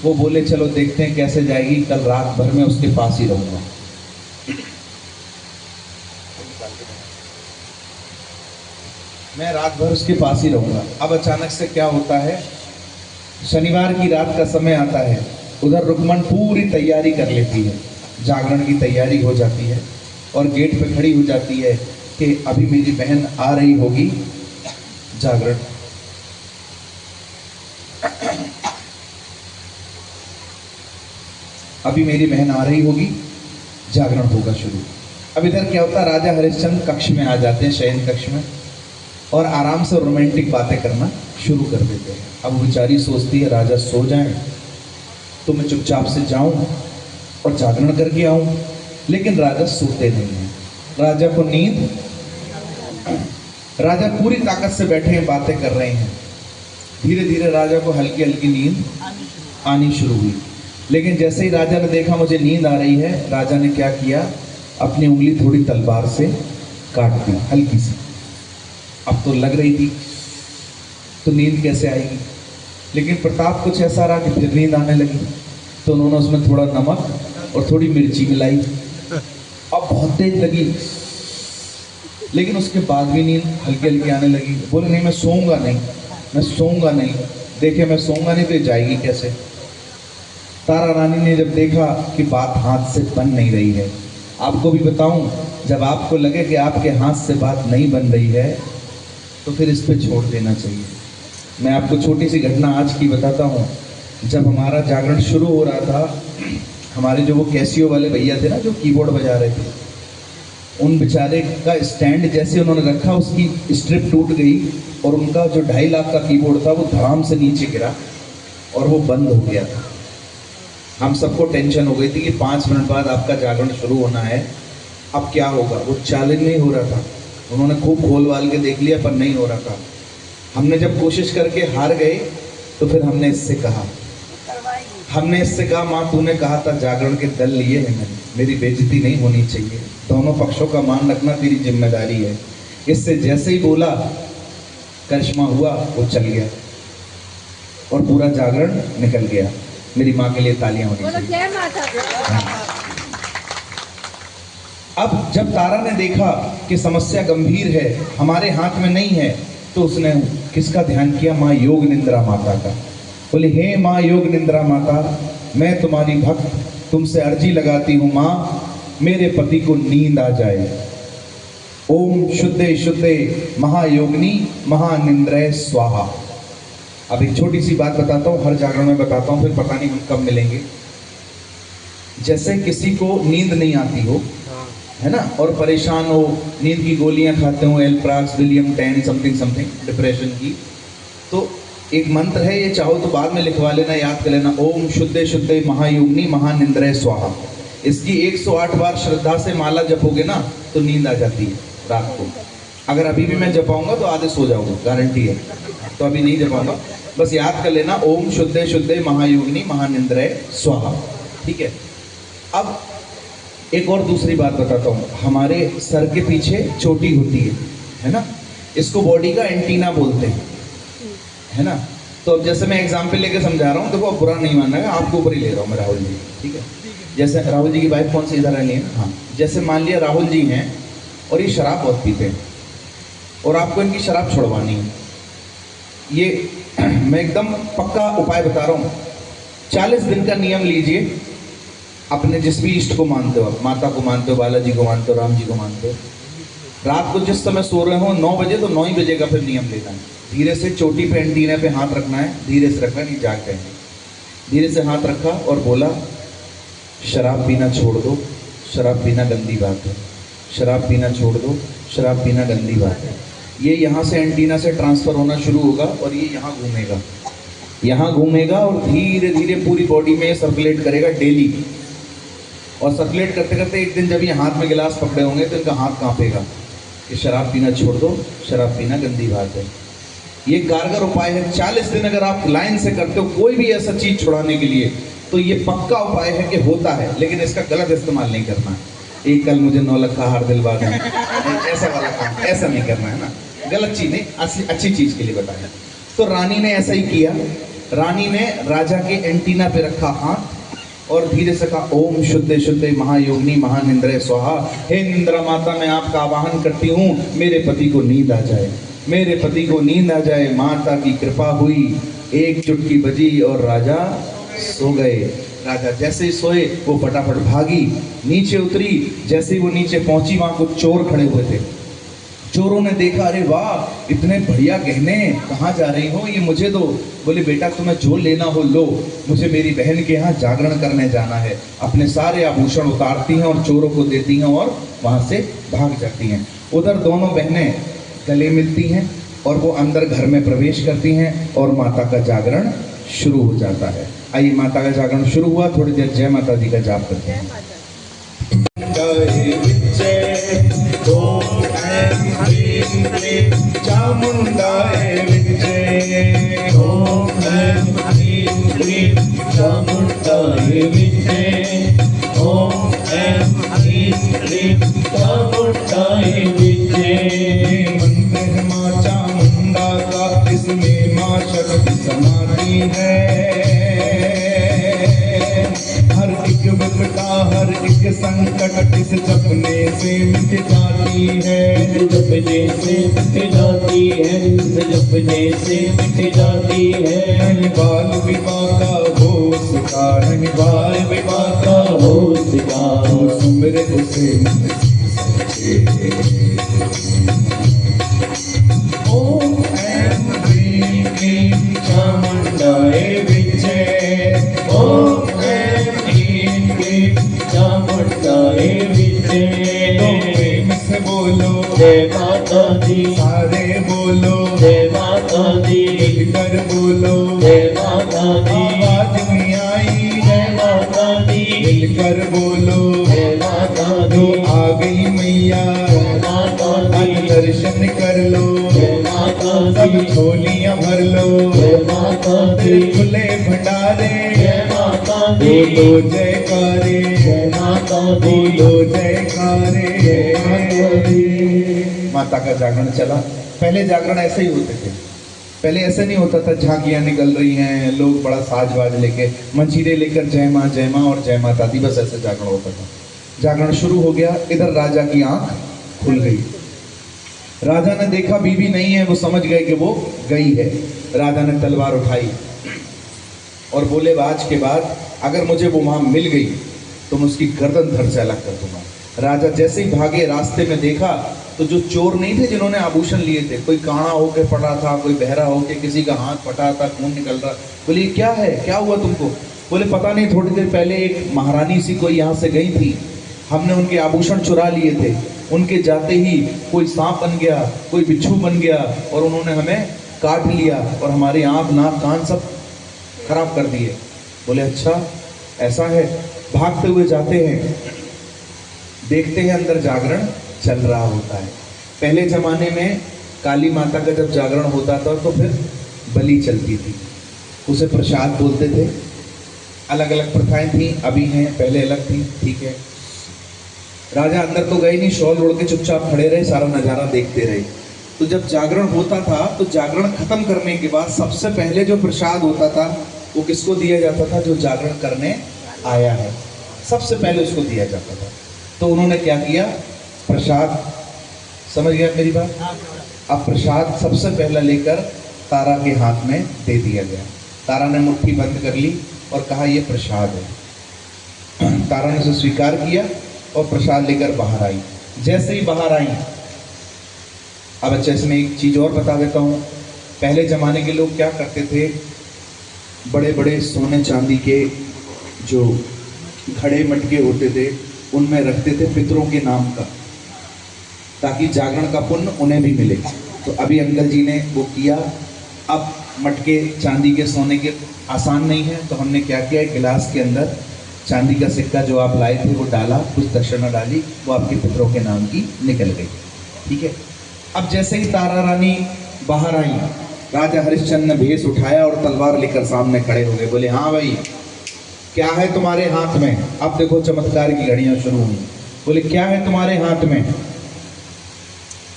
वो बोले चलो देखते हैं कैसे जाएगी, कल रात भर में उसके पास ही रहूंगा। मैं रात भर उसके पास ही रहूंगा। अब अचानक से क्या होता है, शनिवार की रात का समय आता है, उधर रुक्मण पूरी तैयारी कर लेती है, जागरण की तैयारी हो जाती है और गेट पे खड़ी हो जाती है कि अभी मेरी बहन आ रही होगी जागरण। अभी मेरी बहन आ रही होगी, जागरण होगा शुरू। अब इधर क्या होता है, राजा हरिश्चंद्र कक्ष में आ जाते हैं, शयन कक्ष में, और आराम से रोमांटिक बातें करना शुरू कर देते हैं। अब बेचारी सोचती है राजा सो जाएं तो मैं चुपचाप से जाऊं और जागरण करके आऊं, लेकिन राजा सोते नहीं हैं। राजा को नींद, राजा पूरी ताकत से बैठे हैं, बातें कर रहे हैं। धीरे धीरे राजा को हल्की हल्की नींद आनी शुरू हुई। लेकिन जैसे ही राजा ने देखा मुझे नींद आ रही है, राजा ने क्या किया, अपनी उंगली थोड़ी तलवार से काट दी, हल्की सी। अब तो लग रही थी तो नींद कैसे आएगी, लेकिन प्रताप कुछ ऐसा रहा कि फिर नींद आने लगी। तो उन्होंने उसमें थोड़ा नमक और थोड़ी मिर्ची मिलाई, अब बहुत तेज लगी, लेकिन उसके बाद भी नींद हल्की हल्की आने लगी। बोले नहीं मैं सोऊंगा नहीं, मैं सोऊंगा नहीं। देखे मैं सोऊंगा नहीं तो ये जाएगी कैसे। तारा रानी ने जब देखा कि बात हाथ से बन नहीं रही है, आपको भी बताऊं, जब आपको लगे कि आपके हाथ से बात नहीं बन रही है तो फिर इस पे छोड़ देना चाहिए। मैं आपको छोटी सी घटना आज की बताता हूँ। जब हमारा जागरण शुरू हो रहा था, हमारे जो वो कैसियो वाले भैया थे ना, जो कीबोर्ड बजा रहे थे, उन बेचारे का स्टैंड जैसे उन्होंने रखा, उसकी स्ट्रिप टूट गई और उनका जो 2.5 लाख का कीबोर्ड था वो धड़ाम से नीचे गिरा और वो बंद हो गया था। हम सबको टेंशन हो गई थी कि 5 मिनट बाद आपका जागरण शुरू होना है, अब क्या होगा। वो चालन नहीं हो रहा था, उन्होंने खूब खोल वाल के देख लिया पर नहीं हो रहा था। हमने जब कोशिश करके हार गए तो फिर हमने इससे कहा, माँ तूने कहा था जागरण के दल लिए हैं मैंने, मेरी बेइज्जती नहीं होनी चाहिए, दोनों पक्षों का मान रखना तेरी जिम्मेदारी है। इससे जैसे ही बोला करिश्मा हुआ, वो चल गया और पूरा जागरण निकल गया। मेरी माँ के लिए तालियां होनी बोलो चाहिए। जय माता। अब जब तारा ने देखा कि समस्या गंभीर है, हमारे हाथ में नहीं है, तो उसने किसका ध्यान किया, माँ योग निंद्रा माता का। बोले हे माँ योग निंद्रा माता, मैं तुम्हारी भक्त, तुमसे अर्जी लगाती हूँ माँ, मेरे पति को नींद आ जाए। ओम शुद्धे शुद्धे महायोगिनी महानिंद्रय स्वाहा। अब एक छोटी सी बात बताता हूँ, हर जागरण में बताता हूँ, फिर पता नहीं हम कब मिलेंगे। जैसे किसी को नींद नहीं आती हो, है ना, और परेशान हो, नींद की गोलियां खाते हो, एल्प्राक्स, विलियम 10 समथिंग समथिंग, डिप्रेशन की, तो एक मंत्र है, ये चाहो तो बाद में लिखवा लेना, याद कर लेना, ओम शुद्धे शुद्धे महायोगिनी महानिंद्रय स्वाहा। इसकी 108 बार श्रद्धा से माला जपोगे ना तो नींद आ जाती है रात को। अगर अभी भी मैं जपाऊंगा तो आधे सो जाओगे, गारंटी है, तो अभी नहीं जपाऊंगा, बस याद कर लेना, ओम शुद्धे शुद्धे महायोगिनी महानिंद्रय स्वाहा। ठीक है। अब एक और दूसरी बात बताता हूँ, हमारे सर के पीछे चोटी होती है ना, इसको बॉडी का एंटीना बोलते हैं, है ना। तो अब जैसे मैं एग्जाम्पल लेके समझा रहा हूँ, देखो अब बुरा नहीं मानना है, आपके ऊपर ही ले रहा हूँ मैं, राहुल जी, ठीक है। जैसे राहुल जी की वाइफ कौन सी इधर आई है, हाँ, जैसे मान लिया राहुल जी हैं और ये शराब बहुत पीते हैं और आपको इनकी शराब छुड़वानी है, ये मैं एकदम पक्का उपाय बता रहा हूँ। 40 दिन का नियम लीजिए, अपने जिस भी इष्ट को मानते हो, माता को मानते हो, बालाजी को मानते हो, राम जी को मानते हो, रात को जिस समय सो रहे हो 9 बजे तो 9 ही बजे का फिर नियम लेना है। धीरे से चोटी पे एंटीना पे हाथ रखना है, धीरे से रखना, नहीं जाग जाएंगे। धीरे से हाथ रखा और बोला, शराब पीना छोड़ दो, शराब पीना गंदी बात है, शराब पीना छोड़ दो, शराब पीना गंदी बात है। ये यहाँ से एंटीना से ट्रांसफ़र होना शुरू होगा और ये यहाँ घूमेगा, यहाँ घूमेगा और धीरे धीरे पूरी बॉडी में सर्कुलेट करेगा डेली। और सर्कुलेट करते करते एक दिन जब ये हाथ में गिलास पकड़े होंगे तो इनका हाथ कांपेगा कि शराब पीना छोड़ दो, शराब पीना गंदी बात है। ये कारगर उपाय है। 40 दिन अगर आप लाइन से करते हो कोई भी ऐसा चीज़ छुड़ाने के लिए, तो ये पक्का उपाय है कि होता है, लेकिन इसका गलत इस्तेमाल नहीं करना है। एक कल मुझे 9 लाख का हार दिलवा दें, ऐसा वाला काम ऐसा नहीं करना है ना, गलत चीज़ नहीं, अच्छी चीज़ के लिए बताया। तो रानी ने ऐसा ही किया, रानी ने राजा के एंटीना पे रखा हाथ और धीरे से कहा, ओम शुद्धे शुद्धे महायोगिनी महानिंद्रय स्वाहा। हे निंद्रा माता, मैं आपका आवाहन करती हूँ, मेरे पति को नींद आ जाए, मेरे पति को नींद आ जाए। माता की कृपा हुई, एक चुटकी बजी और राजा सो गए। राजा जैसे ही सोए वो फटाफट भागी, नीचे उतरी। जैसे ही वो नीचे पहुंची वहां कुछ चोर खड़े हुए थे। चोरों ने देखा, अरे वाह इतने बढ़िया गहने, कहाँ जा रही हो, ये मुझे दो। बोले बेटा तुम्हें जो लेना हो लो, मुझे मेरी बहन के यहाँ जागरण करने जाना है। अपने सारे आभूषण उतारती हैं और चोरों को देती हैं और वहाँ से भाग जाती हैं। उधर दोनों बहनें गले मिलती हैं और वो अंदर घर में प्रवेश करती हैं और माता का जागरण शुरू हो जाता है। आइए माता का जागरण शुरू हुआ, थोड़ी देर जय माता दी का जाप करते हैं। चामुंडाए विजय, ओम ऐं ह्रीं क्लीं चामुंडाए विजय, ओम ऐं ह्रीं क्लीं चामुंडाए विजय। मंत्र है मां चामुंडा का, इसमें मां शक्ति समाती है। हर एक विपदा, हर एक संकट इस जपने से मिट जाती है, जपने से मिट जाती है, जपने से मिट जाती है। नहीं बाल विवाह का हो शिकार, नहीं बाल विवाह का हो शिकार, जो सुमिरे उसे ओम ऐं ह्रीं क्लीं चामुंडाए विजय, ओम ऐं ह्रीं क्लीं चामुंडाए विजय। तो प्रेम से बोलो जय माता दी, सारे बोलो जय माता दी, मिलकर बोलो जय माता दी, आवाज नहीं आई, जय माता दी, मिलकर बोलो जय माता जो दी, आ गई मैया, जय माता दी, आज दर्शन कर लो, जय माता सब दी, झोलियां भर लो, जय माता दी, खुले भंडारे, जय माता दी, बोलो जयकारे, जय माता दी, बोलो जयकारे। जय माता दी। माता का जागरण चला। पहले जागरण ऐसे ही होते थे, पहले ऐसे नहीं होता था झांकियाँ निकल रही हैं, लोग बड़ा साजवाज लेके मंजीरे लेकर जय माँ और जय माता दी, बस ऐसे जागरण होता था। जागरण शुरू हो गया, इधर राजा की आंख खुल गई। राजा ने देखा बीवी नहीं है, वो समझ गए कि वो गई है। राजा ने तलवार उठाई और बोले आज के बाद अगर मुझे वो वहाँ मिल गई तो मैं उसकी गर्दन धड़ से अलग कर दूंगा। राजा जैसे ही भागे, रास्ते में देखा तो जो चोर नहीं थे जिन्होंने आभूषण लिए थे, कोई काणा होके पड़ा था, कोई बहरा होके, किसी का हाथ फटा था, खून निकल रहा, बोले ये क्या है, क्या हुआ तुमको? बोले पता नहीं, थोड़ी देर पहले एक महारानी सी कोई यहाँ से गई थी, हमने उनके आभूषण चुरा लिए थे, उनके जाते ही कोई सांप बन गया, कोई बिच्छू बन गया और उन्होंने हमें काट लिया और हमारी आँख नाक कान सब खराब कर दिए। बोले अच्छा ऐसा है। भागते हुए जाते हैं, देखते हैं अंदर जागरण चल रहा होता है। पहले जमाने में काली माता का जब जागरण होता था तो फिर बलि चलती थी, उसे प्रसाद बोलते थे। अलग अलग प्रथाएं थी, अभी हैं, पहले अलग थी, ठीक है। राजा अंदर तो गए नहीं, शॉल ओढ़ के चुपचाप खड़े रहे, सारा नज़ारा देखते रहे। तो जब जागरण होता था तो जागरण खत्म करने के बाद सबसे पहले जो प्रसाद होता था वो किसको दिया जाता था? जो जागरण करने आया है, सबसे पहले उसको दिया जाता था। तो उन्होंने क्या किया? प्रसाद, समझ गया मेरी बात? अब प्रसाद सबसे पहला लेकर तारा के हाथ में दे दिया गया। तारा ने मुट्ठी बंद कर ली और कहा ये प्रसाद है। तारा ने उसे स्वीकार किया और प्रसाद लेकर बाहर आई। जैसे ही बाहर आई, अब अच्छा इसमें एक चीज़ और बता देता हूँ। पहले ज़माने के लोग क्या करते थे, बड़े बड़े सोने चांदी के जो घड़े मटके होते थे उनमें रखते थे पितरों के नाम का, ताकि जागरण का पुण्य उन्हें भी मिले। तो अभी अंकल जी ने वो किया। अब मटके चांदी के सोने के आसान नहीं है, तो हमने क्या किया, एक गिलास के अंदर चांदी का सिक्का जो आप लाए थे वो डाला, कुछ दक्षिणा डाली, वो आपके पितरों के नाम की निकल गई, ठीक है। अब जैसे ही तारा रानी बाहर आई, राजा हरिश्चंद्र ने भेष उठाया और तलवार लेकर सामने खड़े हो गए। बोले हाँ भाई, क्या है तुम्हारे हाथ में? अब देखो चमत्कार की घड़ियां शुरू हुई। बोले क्या है तुम्हारे हाथ में?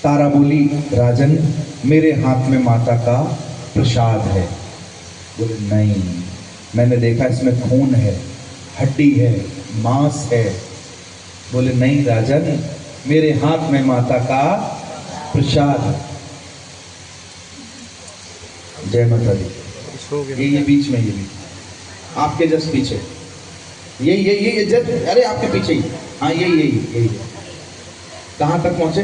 तारा बोली राजन, मेरे हाथ में माता का प्रसाद है। बोले नहीं, मैंने देखा इसमें खून है, हड्डी है, मांस है। बोले नहीं राजन, मेरे हाथ में माता का प्रसाद। जय माता दी। ये बीच में, ये भी आपके जस्ट पीछे, ये जस्ट, अरे आपके पीछे ही, हाँ यही। कहाँ तक पहुंचे?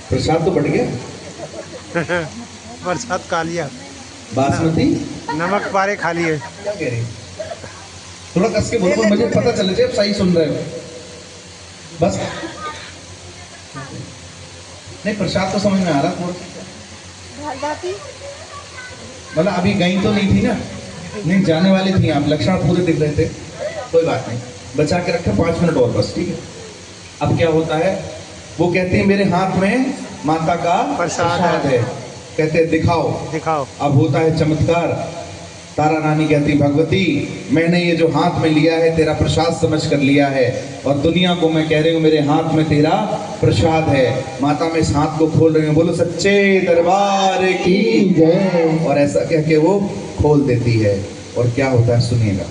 प्रसाद तो बढ़ गया। प्रसाद खा लिया, बासमती नमक पारे खा लिए। क्या कह रही? थोड़ा कस के बोलो, मुझे पता चले जब सही सुन रहे हो। बस नहीं, प्रसाद तो समझ में आ रहा थोड़ा। मतलब अभी गई तो नहीं थी ना, नहीं जाने वाली थी आप, लक्षण पूरे दिख रहे थे, कोई बात नहीं, बचा के रखे 5 मिनट और बस, ठीक है। अब क्या होता है, वो कहते हैं मेरे हाथ में माता का प्रसाद है। कहते हैं दिखाओ। अब होता है चमत्कार। तारा रानी कहती भगवती, मैंने ये जो हाथ में लिया है तेरा प्रसाद समझ कर लिया है, और दुनिया को मैं कह रही हूँ मेरे हाथ में तेरा प्रसाद है। माता में इस हाथ को खोल रही हूँ, बोलो सच्चे दरबार की जय। और ऐसा कह के वो खोल देती है, और क्या होता है सुनिएगा।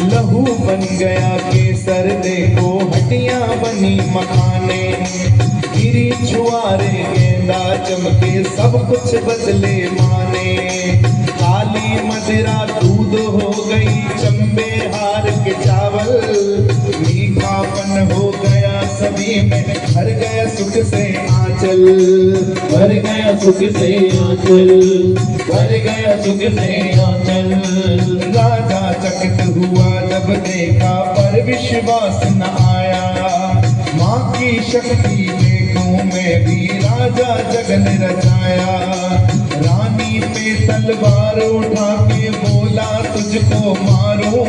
लहू बन गया केसर, देखो हड्डियां बनी मखाने, गिरी छुआरे गेंदा चमके, सब कुछ बदले माने। काली मदिरा दूध हो गई, चंबे हार के चावल, मीठापन हो गया सभी में, भर गया सुख से आंचल, भर गया सुख से आंचल, भर गया सुख से आंचल। राजा चकित हुआ जब देखा, पर विश्वास न आया, माँ की शक्ति देखूं मैं भी, राजा जगन रचाया। रानी पे तलवार उठा के बोला तुझको मारूं,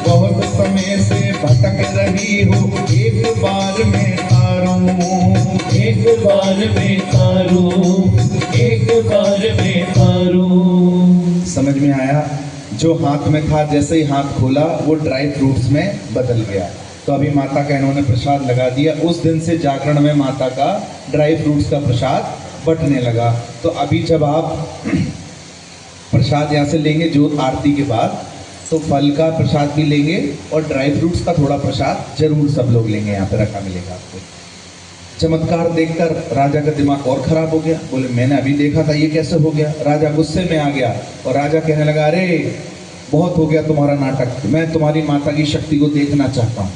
बहुत समय से भटक रही हो, एक बार में तारूं, एक बार में तारूं, एक बार में तारूं। समझ में आया? जो हाथ में था, जैसे ही हाथ खोला वो ड्राई फ्रूट्स में बदल गया। तो अभी माता का इन्होंने प्रसाद लगा दिया। उस दिन से जागरण में माता का ड्राई फ्रूट्स का प्रसाद बंटने लगा। तो अभी जब आप प्रसाद यहाँ से लेंगे जो आरती के बाद, तो फल का प्रसाद भी लेंगे और ड्राई फ्रूट्स का थोड़ा प्रसाद जरूर सब लोग लेंगे, यहाँ पे रखा मिलेगा आपको। चमत्कार देखकर राजा का दिमाग और खराब हो गया। बोले मैंने अभी देखा था, ये कैसे हो गया? राजा गुस्से में आ गया और राजा कहने लगा, अरे बहुत हो गया तुम्हारा नाटक, मैं तुम्हारी माता की शक्ति को देखना चाहता हूँ।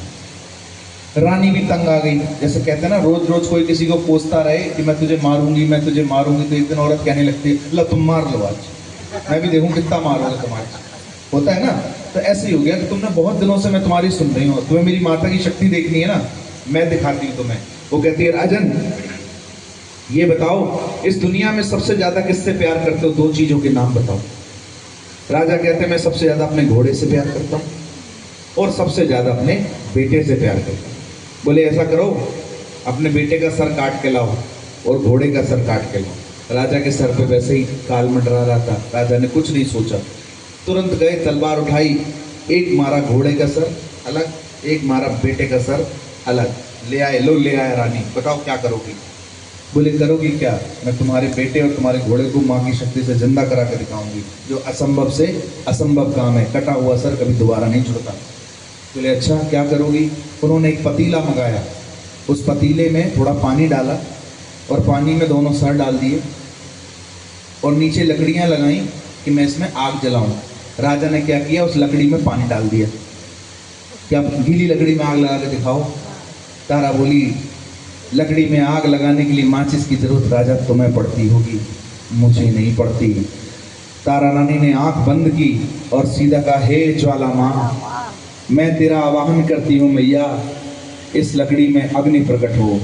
रानी भी तंग आ गई। जैसे कहते हैं ना, रोज रोज कोई किसी को कोसता रहे कि मैं तुझे मारूंगी मैं तुझे मारूंगी, तो एक दिन औरत कहने लगती है लो तुम मार लो आज, मैं भी देखूं कितना मारोगे तुम्हारे। होता है ना, तो ऐसे ही हो गया कि तुमने बहुत दिनों से मैं तुम्हारी सुन रही हूँ, तुम्हें मेरी माता की शक्ति देखनी है ना, मैं दिखाती हूँ तुम्हें। वो कहती है राजन ये बताओ इस दुनिया में सबसे ज्यादा किससे प्यार करते हो, 2 चीजों के नाम बताओ। राजा कहते हैं मैं सबसे ज्यादा अपने घोड़े से प्यार करता हूँ और सबसे ज्यादा अपने बेटे से प्यार करता हूँ। बोले ऐसा करो अपने बेटे का सर काट के लाओ और घोड़े का सर काट के लाओ। राजा के सर पे वैसे ही काल मंडरा रहा था। राजा ने कुछ नहीं सोचा, तुरंत गए, तलवार उठाई, एक मारा घोड़े का सर अलग, एक मारा बेटे का सर अलग। ले आए, लो ले आया रानी, बताओ क्या करोगी। बोले करोगी क्या, मैं तुम्हारे बेटे और तुम्हारे घोड़े को माँ की शक्ति से जिंदा करा के दिखाऊंगी। जो असंभव से असंभव काम है, कटा हुआ सर कभी दोबारा नहीं जुड़ता। बोले अच्छा क्या करोगी। उन्होंने एक पतीला मंगाया, उस पतीले में थोड़ा पानी डाला और पानी में दोनों सर डाल दिए और नीचे लकड़ियां लगाई कि मैं इसमें आग जलाऊं। राजा ने क्या किया, उस लकड़ी में पानी डाल दिया। क्या गीली लकड़ी में आग लगा के दिखाओ। तारा बोली लकड़ी में आग लगाने के लिए माचिस की जरूरत राजा तुम्हें पड़ती होगी, मुझे नहीं पड़ती। तारा रानी ने आंख बंद की और सीधा कहा हे ज्वाला माँ, मैं तेरा आवाहन करती हूँ मैया, इस लकड़ी में अग्नि प्रकट हो।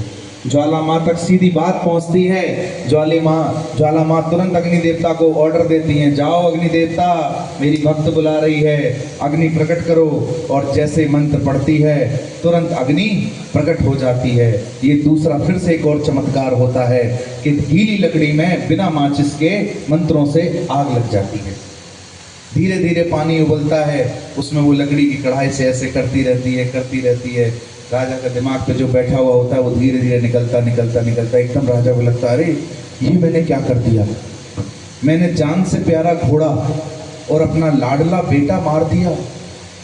ज्वाला माँ तक सीधी बात पहुँचती है। ज्वाला माँ तुरंत अग्नि देवता को ऑर्डर देती हैं, जाओ अग्नि देवता मेरी भक्त बुला रही है, अग्नि प्रकट करो। और जैसे मंत्र पढ़ती है तुरंत अग्नि प्रकट हो जाती है। ये दूसरा फिर से एक और चमत्कार होता है कि गीली लकड़ी में बिना माचिस के मंत्रों से आग लग जाती है। धीरे धीरे पानी उबलता है, उसमें वो लकड़ी की कढ़ाई से ऐसे करती रहती है। राजा का दिमाग पे जो बैठा हुआ होता है वो धीरे धीरे निकलता एकदम राजा को लगता है अरे ये मैंने क्या कर दिया, मैंने जान से प्यारा घोड़ा और अपना लाडला बेटा मार दिया,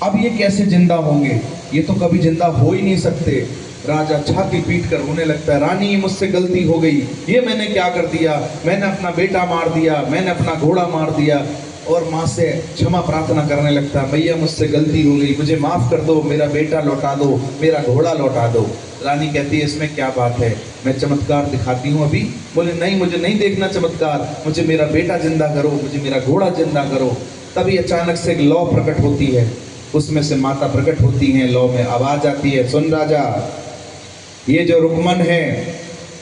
अब ये कैसे जिंदा होंगे, ये तो कभी जिंदा हो ही नहीं सकते। राजा छाती पीट कर रोने लगता है, रानी मुझसे गलती हो गई, ये मैंने क्या कर दिया, मैंने अपना बेटा मार दिया, मैंने अपना घोड़ा मार दिया। और माँ से क्षमा प्रार्थना करने लगता, भैया मुझसे गलती हो गई, मुझे माफ़ कर दो, मेरा बेटा लौटा दो, मेरा घोड़ा लौटा दो। रानी कहती है इसमें क्या बात है, मैं चमत्कार दिखाती हूँ अभी। बोले नहीं मुझे नहीं देखना चमत्कार, मुझे मेरा बेटा जिंदा करो, मुझे मेरा घोड़ा जिंदा करो। तभी अचानक से एक लौ प्रकट होती है, उसमें से माता प्रकट होती हैं। लौ में आवाज़ आती है, सुन राजा, ये जो रुकमन है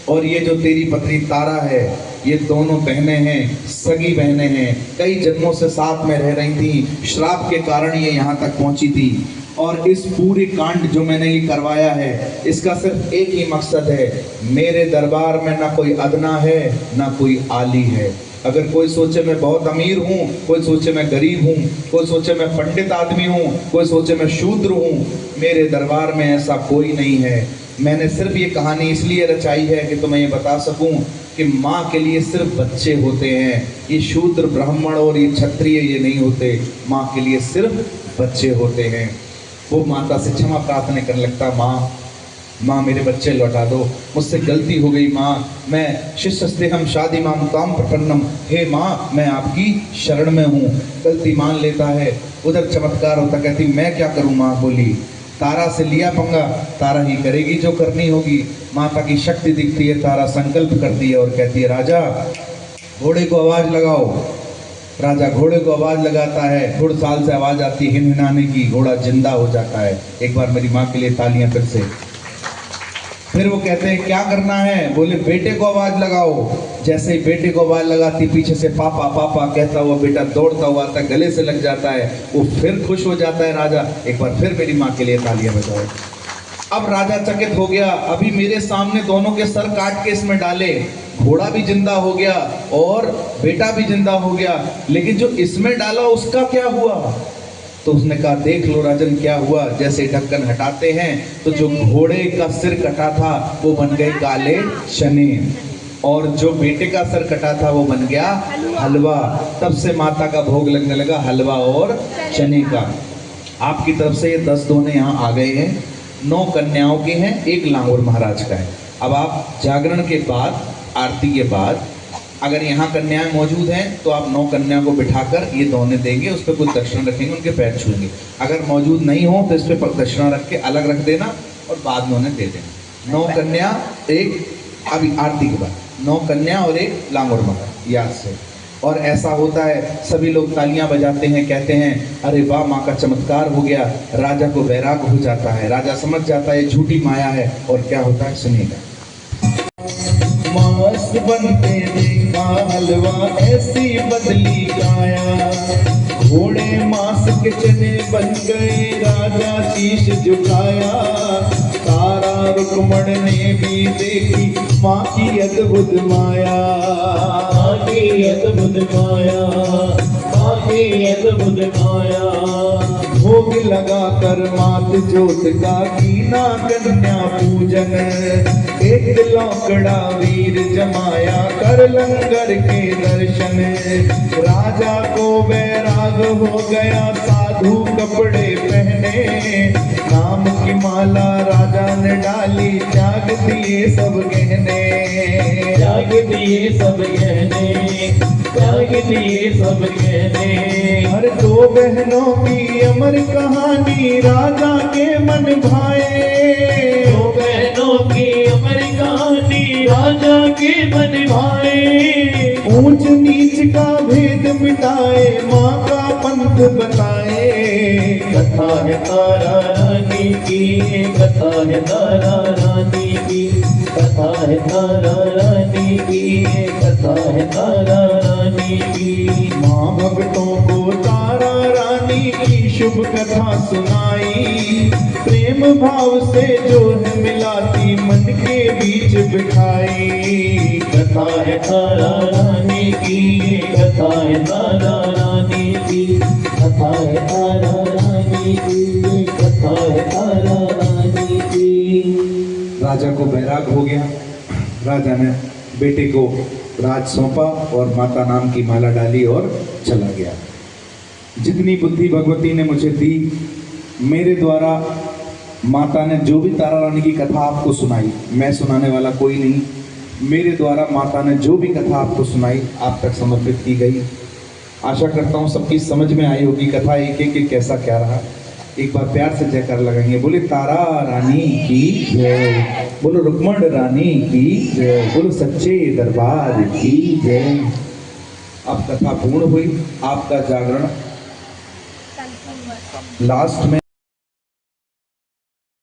और ये जो तेरी पत्नी तारा है, ये दोनों बहनें हैं, सगी बहनें हैं, कई जन्मों से साथ में रह रही थी, श्राप के कारण ये यहाँ तक पहुँची थी। और इस पूरे कांड जो मैंने ये करवाया है, इसका सिर्फ एक ही मकसद है, मेरे दरबार में ना कोई अदना है ना कोई आली है। अगर कोई सोचे मैं बहुत अमीर हूँ, कोई सोचे मैं गरीब हूँ, कोई सोचे मैं पंडित आदमी हूँ, कोई सोचे मैं शूद्र हूँ, मेरे दरबार में ऐसा कोई नहीं है। मैंने सिर्फ ये कहानी इसलिए रचाई है कि तुम्हें ये बता सकूं कि माँ के लिए सिर्फ बच्चे होते हैं, ये शूद्र ब्राह्मण और ये क्षत्रिय ये नहीं होते, माँ के लिए सिर्फ बच्चे होते हैं। वो माता से क्षमा प्रार्थना करने लगता, माँ मेरे बच्चे लौटा दो, मुझसे गलती हो गई माँ, मैं शिष्यस्तेहम शादी माँ मुकाम प्रपन्नम, हे माँ मैं आपकी शरण में हूँ। गलती मान लेता है। उधर चमत्कार होता, कहती मैं क्या करूँ माँ। बोली तारा से लिया पंगा, तारा ही करेगी जो करनी होगी। माता की शक्ति दिखती है, तारा संकल्प करती है और कहती है राजा घोड़े को आवाज़ लगाओ। राजा घोड़े को आवाज़ लगाता है, घुड़साल से आवाज़ आती है हिनहिनाने की, घोड़ा जिंदा हो जाता है। एक बार मेरी माँ के लिए तालियां फिर से। फिर वो कहते हैं क्या करना है, बोले बेटे को आवाज़ लगाओ। जैसे ही बेटे को आवाज़ लगाती, पीछे से पापा पापा कहता हुआ बेटा दौड़ता हुआ आता, गले से लग जाता है, वो फिर खुश हो जाता है राजा। एक बार फिर मेरी माँ के लिए तालियां बजाओ। अब राजा चकित हो गया, अभी मेरे सामने दोनों के सर काट के इसमें डाले, घोड़ा भी जिंदा हो गया और बेटा भी जिंदा हो गया, लेकिन जो इसमें डाला उसका क्या हुआ। तो उसने कहा देख लो राजन क्या हुआ। जैसे ढक्कन हटाते हैं तो जो घोड़े का सिर कटा था वो बन गए काले चने, और जो बेटे का सर कटा था वो बन गया हलवा। तब से माता का भोग लगने लगा हलवा और चने का। आपकी तरफ से ये 10 दोने यहाँ आ गए हैं, 9 कन्याओं के हैं, 1 लांगूर महाराज का है। अब आप जागरण के बाद, आरती के बाद अगर यहाँ कन्याएं मौजूद हैं तो आप 9 कन्या को बिठाकर ये दोने देंगे, उस पर कुछ दक्षिणा रखेंगे, उनके पैर छूएंगे। अगर मौजूद नहीं हो तो इस पर दक्षिणा रख के अलग रख देना और बाद में उन्हें दे देना। 9 कन्या, एक अभी आरती के बाद 9 कन्या और एक लांगोर मगर, याद से। और ऐसा होता है, सभी लोग तालियां बजाते हैं, कहते हैं अरे वाह माँ का चमत्कार हो गया। राजा को वैराग हो जाता है, राजा समझ जाता है झूठी माया है, और क्या होता है सुनिएगा। मांस बनते देखा हलवा ऐसी बदली काया, घोड़े मांस के चने बन गए राजा शीश झुकाया। तारा रुक्मण ने भी देखी माँ की अद्भुत माया, माँ की अद्भुत माया, माँ की अद्भुत माया। भोग लगा कर मात जोत का कीना कन्या पूजन, एक लौकड़ा वीर जमाया कर लंगर के दर्शन। राजा को वैराग हो गया साधु कपड़े पहने, नाम की माला राजा ने डाली त्याग दिए सब गहने, त्याग दिए सब गहने, त्याग दिए सब गहने। हर 2 बहनों की अमर कहानी राजा के मन भाए, 2 बहनों की अमर कहानी राजा के मन भाए। ऊंच नीच का भेद मिटाए माँ का पंथ बताए। कथा है तारा रानी की, कथा है तारा रानी की, कथा है तारा रानी की, कथा है तारा रानी की। माँ भक्तों को तारा रानी की शुभ कथा सुनाई, प्रेम भाव से जो है मिलाती मन के बीच बिठाई। कथा है तारा रानी की, कथा है तारा रानी की, कथा है तारा रानी की, कथा है तारा रानी की। राजा को वैराग हो गया, राजा ने बेटे को राज सौंपा और माता नाम की माला डाली और चला गया। जितनी बुद्धि भगवती ने मुझे दी, मेरे द्वारा माता ने जो भी तारा रानी की कथा आपको सुनाई, मैं सुनाने वाला कोई नहीं, मेरे द्वारा माता ने जो भी कथा आपको सुनाई आप तक समर्पित की गई। आशा करता हूँ सबकी समझ में आई होगी कथा एक एक कैसा क्या रहा। एक बार प्यार से जयकार लगाएंगे, बोले तारा रानी की जय, बोलो रुक्मण रानी की जय, बोलो सच्चे दरबार की जय। अब कथा पूर्ण हुई, आपका जागरण लास्ट में